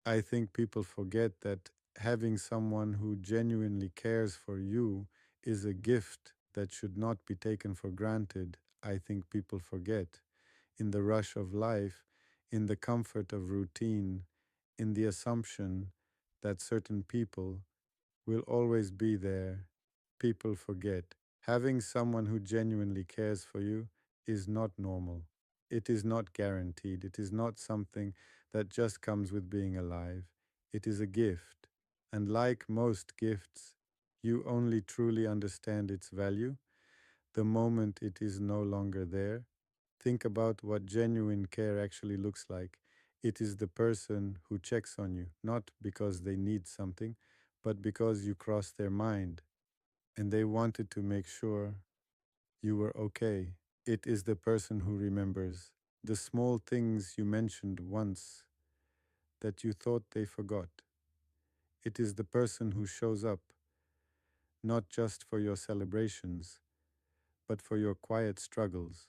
I think people forget that having someone who genuinely cares for you is a gift that should not be taken for granted. I think people forget in the rush of life, in the comfort of routine, in the assumption that certain people will always be there. People forget. Having someone who genuinely cares for you is not normal. It is not guaranteed. It is not something that just comes with being alive. It is a gift. And like most gifts, you only truly understand its value the moment it is no longer there. Think about what genuine care actually looks like. It is the person who checks on you, not because they need something, but because you crossed their mind and they wanted to make sure you were okay. It is the person who remembers the small things you mentioned once that you thought they forgot. It is the person who shows up, not just for your celebrations, but for your quiet struggles,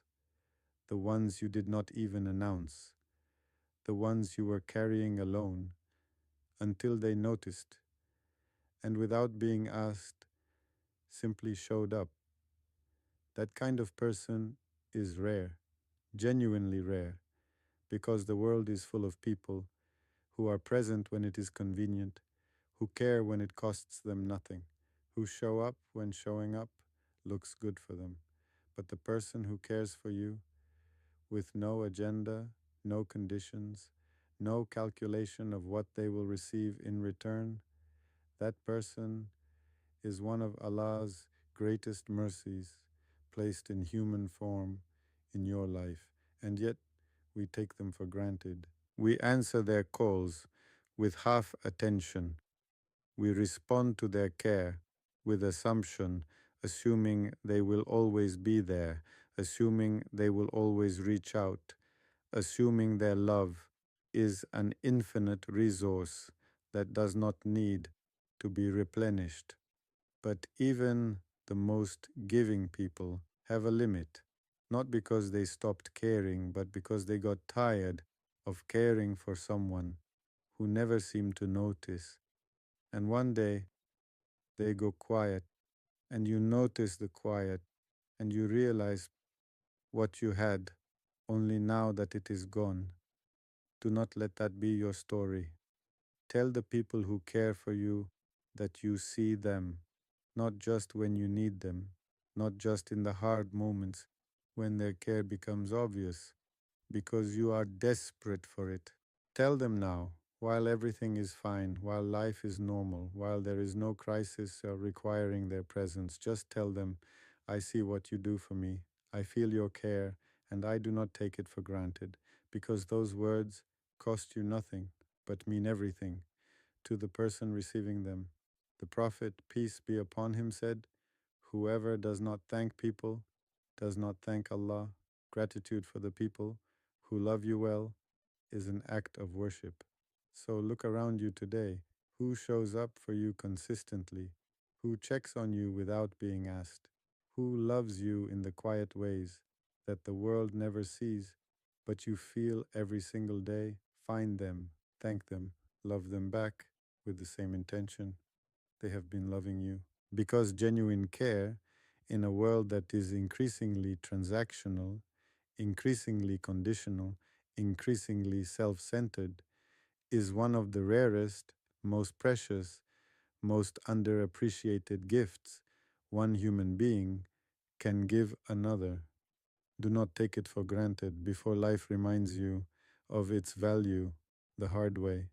the ones you did not even announce, the ones you were carrying alone until they noticed and without being asked simply showed up. That kind of person is rare, genuinely rare, because the world is full of people who are present when it is convenient, who care when it costs them nothing, who show up when showing up looks good for them. But the person who cares for you with no agenda, no conditions, no calculation of what they will receive in return, that person is one of Allah's greatest mercies placed in human form in your life, and yet we take them for granted. We answer their calls with half attention. We respond to their care with assumption, assuming they will always be there, assuming they will always reach out, assuming their love is an infinite resource that does not need to be replenished. But even the most giving people have a limit, not because they stopped caring, but because they got tired of caring for someone who never seemed to notice. And one day they go quiet, and you notice the quiet, and you realize what you had only now that it is gone. Do not let that be your story. Tell the people who care for you that you see them, not just when you need them, not just in the hard moments when their care becomes obvious, because you are desperate for it. Tell them now, while everything is fine, while life is normal, while there is no crisis requiring their presence, just tell them, I see what you do for me, I feel your care, and I do not take it for granted, because those words cost you nothing, but mean everything to the person receiving them. The Prophet, peace be upon him, said, whoever does not thank people does not thank Allah. Gratitude for the people who love you well is an act of worship. So look around you today. Who shows up for you consistently? Who checks on you without being asked? Who loves you in the quiet ways that the world never sees, but you feel every single day? Find them, thank them, love them back with the same intention they have been loving you. Because genuine care, in a world that is increasingly transactional, increasingly conditional, increasingly self centered, is one of the rarest, most precious, most underappreciated gifts one human being can give another. Do not take it for granted before life reminds you of its value the hard way.